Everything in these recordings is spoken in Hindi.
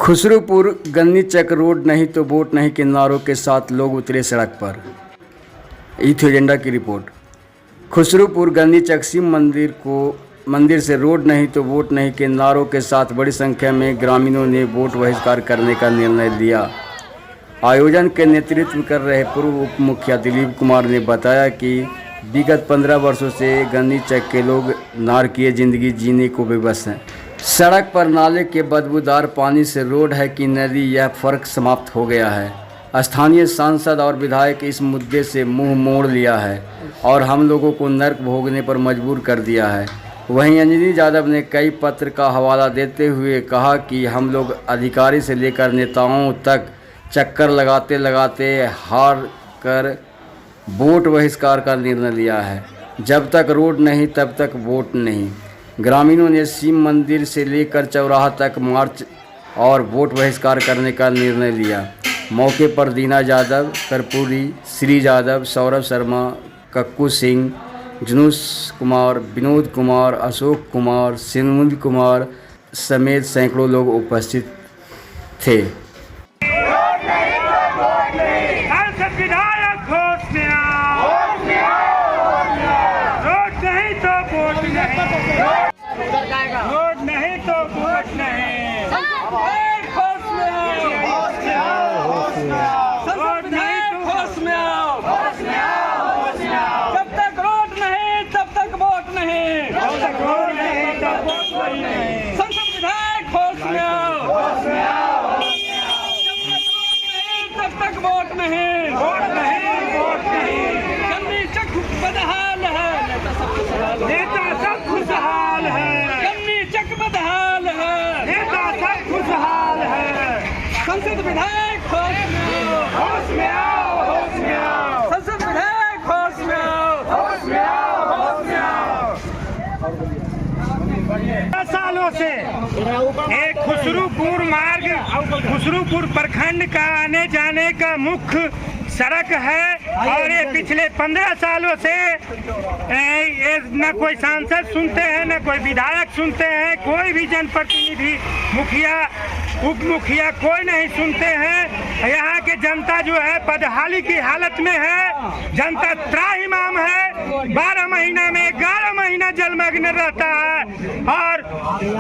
खुसरूपुर गन्नी चक रोड नहीं तो वोट नहीं के नारों के साथ लोग उतरे सड़क पर। ईथ एजेंडा की रिपोर्ट। खुसरूपुर गन्नी चक शिव मंदिर से रोड नहीं तो वोट नहीं के नारों के साथ बड़ी संख्या में ग्रामीणों ने वोट बहिष्कार करने का निर्णय लिया। आयोजन के नेतृत्व कर रहे पूर्व उप मुखिया दिलीप कुमार ने बताया कि विगत 15 वर्षों से गन्नी चक के लोग नारकीय जिंदगी जीने को बेबस हैं। सड़क पर नाले के बदबूदार पानी से रोड है कि नदी, यह फर्क समाप्त हो गया है। स्थानीय सांसद और विधायक इस मुद्दे से मुंह मोड़ लिया है और हम लोगों को नर्क भोगने पर मजबूर कर दिया है। वहीं अंजनी यादव ने कई पत्र का हवाला देते हुए कहा कि हम लोग अधिकारी से लेकर नेताओं तक चक्कर लगाते लगाते हार कर वोट बहिष्कार का निर्णय लिया है। जब तक रोड नहीं तब तक वोट नहीं। ग्रामीणों ने शिव मंदिर से लेकर चौराहा तक मार्च और वोट बहिष्कार करने का निर्णय लिया। मौके पर दीना यादव, कर्पूरी, श्री यादव, सौरभ शर्मा, कक्कू सिंह, जुनूस कुमार, विनोद कुमार, अशोक कुमार, सिंधु कुमार समेत सैकड़ों लोग उपस्थित थे। नेता सब खुशहाल है, गन्नी चक बदहाल है, नेता सब खुशहाल है। संसद विधायक होश में आओ, होश में आओ, संसद विधायक होश में आओ, होश में आओ, होश में आओ। 10 सालों से एक खुसरूपुर मार्ग, खुसरूपुर प्रखंड का आने जाने का मुख्य सड़क है और ये पिछले 15 सालों से न कोई सांसद सुनते हैं, न कोई विधायक सुनते हैं, कोई भी जनप्रतिनिधि, मुखिया, उप मुखिया कोई नहीं सुनते हैं। यहाँ के जनता जो है बदहाली की हालत में है। जनता त्राहिमाम है। 12 महीना में 11 महीना जलमग्न रहता है और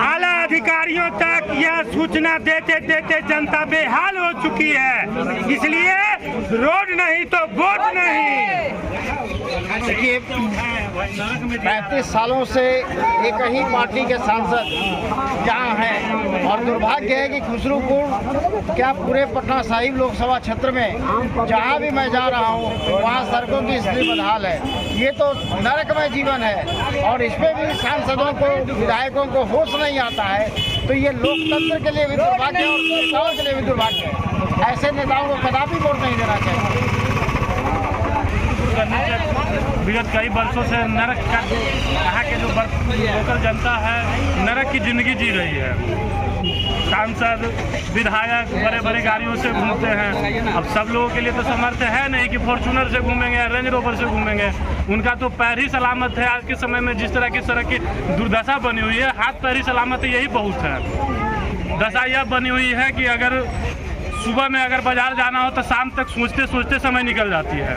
आला अधिकारियों तक यह सूचना देते देते जनता बेहाल हो चुकी है। इसलिए रोड नहीं तो वोट नहीं। देखिए 35 सालों से एक ही पार्टी के सांसद यहाँ हैं और दुर्भाग्य है कि खुसरूपुर क्या पूरे पटना साहिब लोकसभा क्षेत्र में जहाँ भी मैं जा रहा हूँ वहाँ सड़कों की स्थिति बदहाल है। ये तो नरकमय जीवन है और इसमें भी सांसदों को, विधायकों को होश नहीं आता है। तो ये लोकतंत्र के लिए भी दुर्भाग्य और नेताओं के लिए भी दुर्भाग्य है। ऐसे नेताओं को कदापि वोट नहीं देना चाहिए। विगत कई वर्षों से नरक का यहाँ के जो लोकल जनता है नरक की जिंदगी जी रही है। सांसद, विधायक बड़े बड़े गाड़ियों से घूमते हैं। अब सब लोगों के लिए तो समर्थ है नहीं कि फॉर्चूनर से घूमेंगे, रेंज रोवर से घूमेंगे। उनका तो पैर ही सलामत है। आज के समय में जिस तरह की सड़क की दुर्दशा बनी हुई है, हाथ पैर ही सलामत है, यही बहुत है। दशा यह बनी हुई है कि अगर सुबह में अगर बाजार जाना हो तो शाम तक सोचते सोचते समय निकल जाती है।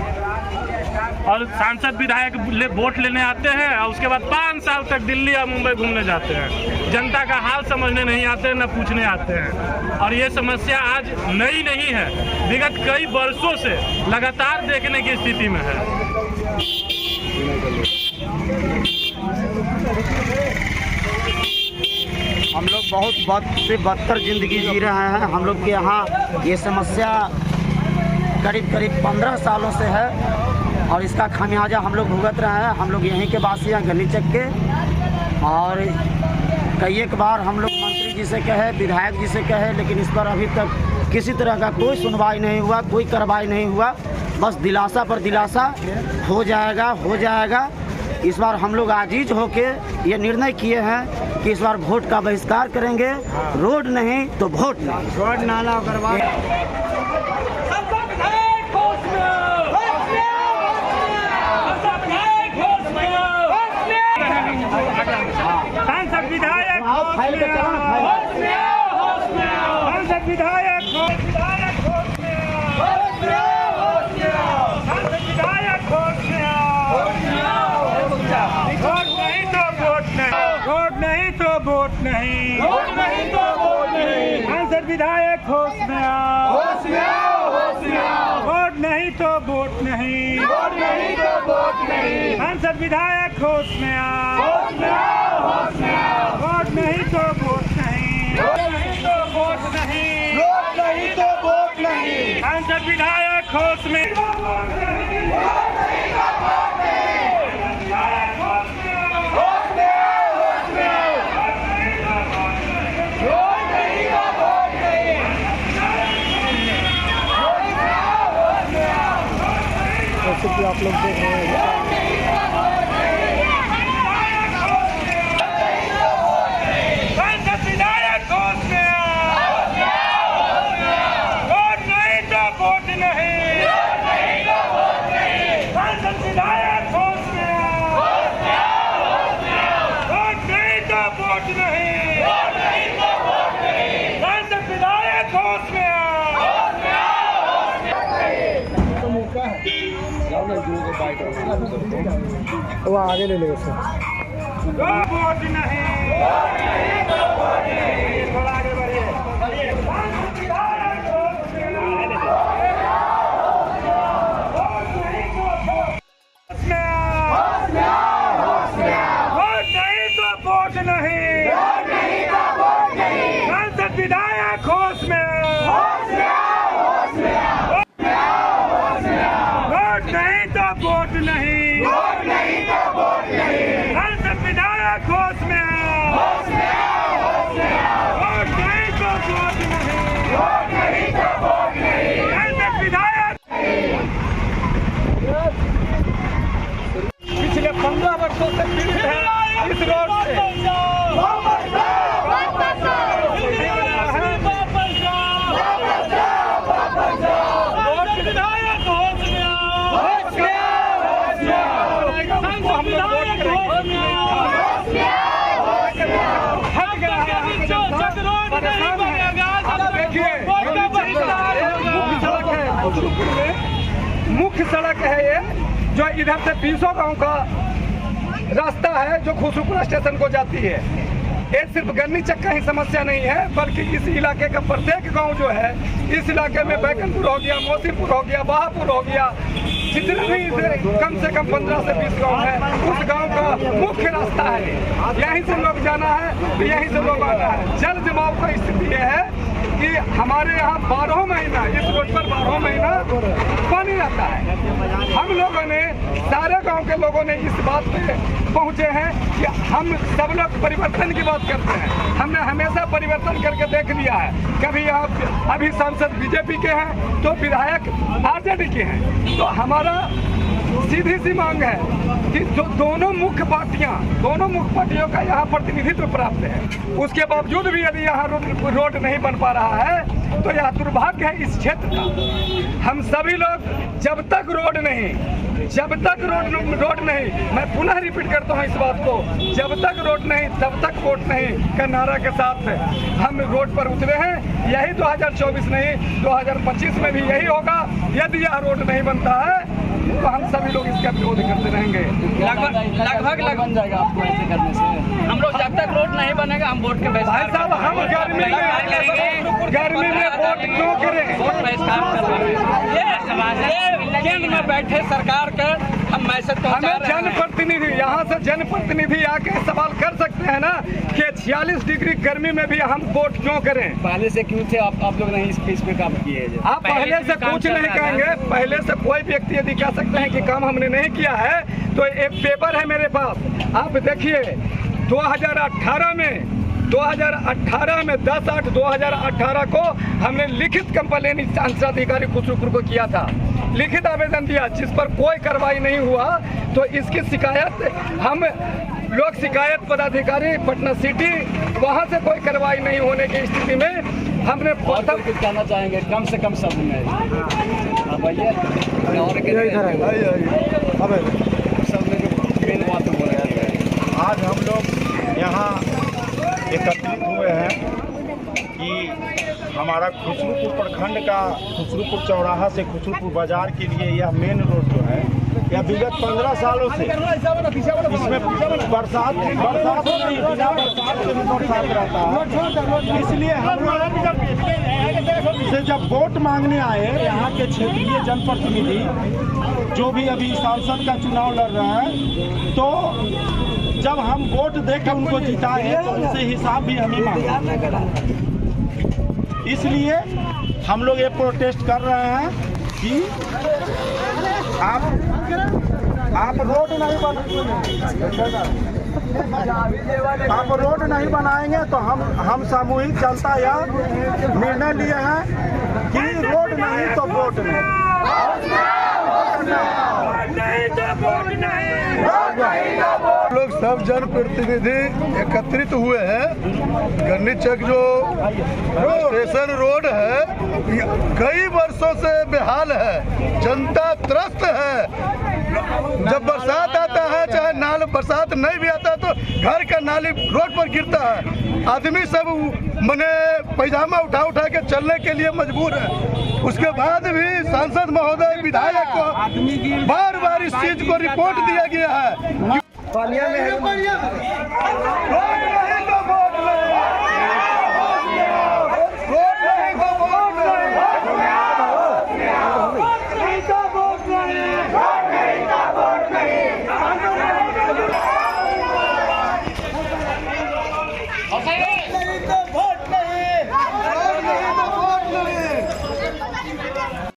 और सांसद विधायक वोट लेने आते हैं और उसके बाद 5 साल तक दिल्ली या मुंबई घूमने जाते हैं। जनता का हाल समझने नहीं आते, न पूछने आते हैं। और ये समस्या आज नई नहीं है, विगत कई वर्षों से लगातार देखने की स्थिति में है। हम लोग बहुत बद से बदतर जिंदगी जी रहे हैं। हम लोग के यहाँ ये समस्या करीब 15 सालों से है और इसका खामियाजा हम लोग भुगत रहे हैं। हम लोग यहीं के वासी हैं, गन्नी चक के। और कई एक बार हम लोग मंत्री जी से कहे, विधायक जी से कहे, लेकिन इस पर अभी तक किसी तरह का कोई सुनवाई नहीं हुआ, कोई कार्रवाई नहीं हुआ। बस दिलासा पर दिलासा, हो जाएगा हो जाएगा। इस बार हम लोग आजीज होके ये निर्णय किए हैं कि इस बार वोट का बहिष्कार करेंगे। रोड नहीं तो वोट नहीं। रोड नाला करवा सांसद विधायक सांसद विधायक होश में आओ, वोट नहीं तो वोट नहीं, सांसद विधायक होश में जैसे कि आप लोग देख रहे हैं सांसद विधायक होश में आओ, वोट नहीं तो वोट नहीं, सांसद विधायक होश में आओ, वोट नहीं तो वोट नहीं, सांसद विधायक होश में आओ। वो आगे ले लेगा सर। दो वोट नहीं, थोड़ा आगे बढ़िए। सांसद विधायक होश में आओ, वोट नहीं तो वोट नहीं, सांसद विधायक होश में आओ, वोट नहीं तो वोट नहीं, सांसद विधायक होश में आओ, वोट नहीं तो वोट नहीं, सांसद विधायक। पिछले 15 वर्षों से पीड़ित है इस रोड से। मुख्य सड़क है ये, जो इधर से 200 गांव का रास्ता है जो खुसरूपुर स्टेशन को जाती है। ये सिर्फ गन्नी चक का ही समस्या नहीं है, बल्कि इस इलाके का प्रत्येक गांव जो है, इस इलाके में बैकनपुर हो गया, मोतीपुर हो गया, बहापुर हो गया, जितने भी कम से कम 15 से 20 गांव है, उस गांव का मुख्य रास्ता है। यहीं से लोग जाना है, यहीं से लोग आना है। जल जमाव का स्थिति ये है कि हमारे यहाँ 12 महीना इस रोड पर 12 महीना पानी रहता है। हम लोगों ने, सारे गांव के लोगों ने इस बात पे पहुंचे हैं कि हम सब लोग परिवर्तन की बात करते हैं। हमने हमेशा परिवर्तन करके देख लिया है। कभी आप अभी सांसद बीजेपी के हैं तो विधायक आरजेडी के हैं। तो हमारा सीधी सी मांग है कि जो दोनों मुख्य पार्टियों का यहाँ प्रतिनिधित्व प्राप्त है, उसके बावजूद भी यदि यहाँ रोड नहीं बन पा रहा है तो यह दुर्भाग्य है इस क्षेत्र का। हम सभी लोग जब तक रोड नहीं, मैं पुनः रिपीट करता हूँ इस बात को, जब तक रोड नहीं तब तक वोट नहीं का नारा के साथ हम रोड पर उतरे हैं। यही 2024 नहीं 2025 में भी यही होगा। यदि यह रोड नहीं बनता है तो हम सभी लोग इसका विरोध करते रहेंगे। लगभग बन जाएगा आपको ऐसे करने से। हम लोग जब तक रोड नहीं बनेगा हम वोट के भाई साहब, हम गर्मी में वोट क्यों करें? वोट बहिष्कार कर रहे हैं। केंद्र में बैठे सरकार का हम मैसेज पहुंचा रहे हैं। जनप्रतिनिधि यहाँ से जनप्रतिनिधि आके सवाल कर सकते हैं ना कि 46 डिग्री गर्मी में भी हम वोट क्यों करें? पहले से क्यों थे आप लोग नहीं इस पे काम किए? आप पहले से कुछ नहीं कहेंगे। पहले से कोई व्यक्ति यदि कह सकते हैं कि काम हमने नहीं किया है तो एक पेपर है मेरे पास, आप देखिए 2018 में 10/8/2018 को हमने लिखित कंप्लेन अंचलाधिकारी खुसरूपुर को किया था, लिखित आवेदन दिया, जिस पर कोई कार्रवाई नहीं हुआ। तो इसकी शिकायत हम लोक शिकायत पदाधिकारी पटना सिटी, वहां से कोई कार्रवाई नहीं होने की स्थिति में हमने और कुछ कहना चाहेंगे कम से कम शब्द में? आप आइए आज हम लोग यहाँ एकत्रित हुए हैं कि हमारा खुसरूपुर प्रखंड का खुसरूपुर चौराहा से खुसरूपुर बाजार के लिए यह मेन रोड जो है, या विगत 15 सालों से इसमें बरसात नहीं, बिना बरसात के भी बरसात रहता है। इसलिए हम लोग से जब वोट मांगने आए यहाँ के क्षेत्रीय जनप्रतिनिधि जो भी अभी सांसद का चुनाव लड़ रहा है, तो जब हम वोट देकर उनको जिताए तो उनसे हिसाब भी हमें मांगा। इसलिए हम लोग ये प्रोटेस्ट कर रहे हैं कि आप रोड नहीं बनाएंगे तो हम सामूहिक जनता यह निर्णय लिए हैं कि रोड नहीं तो वोट नहीं। लोग सब जनप्रतिनिधि एकत्रित हुए हैं। गन्नी चक जो स्टेशन रोड है कई वर्षों से बेहाल है, जनता त्रस्त है। जब बरसात आता है, चाहे नाल बरसात नहीं भी आता तो घर का नाली रोड पर गिरता है, आदमी सब मने पैजामा उठा के चलने के लिए मजबूर है। उसके बाद भी सांसद महोदय, विधायक को बार बार इस चीज को रिपोर्ट दिया गया है।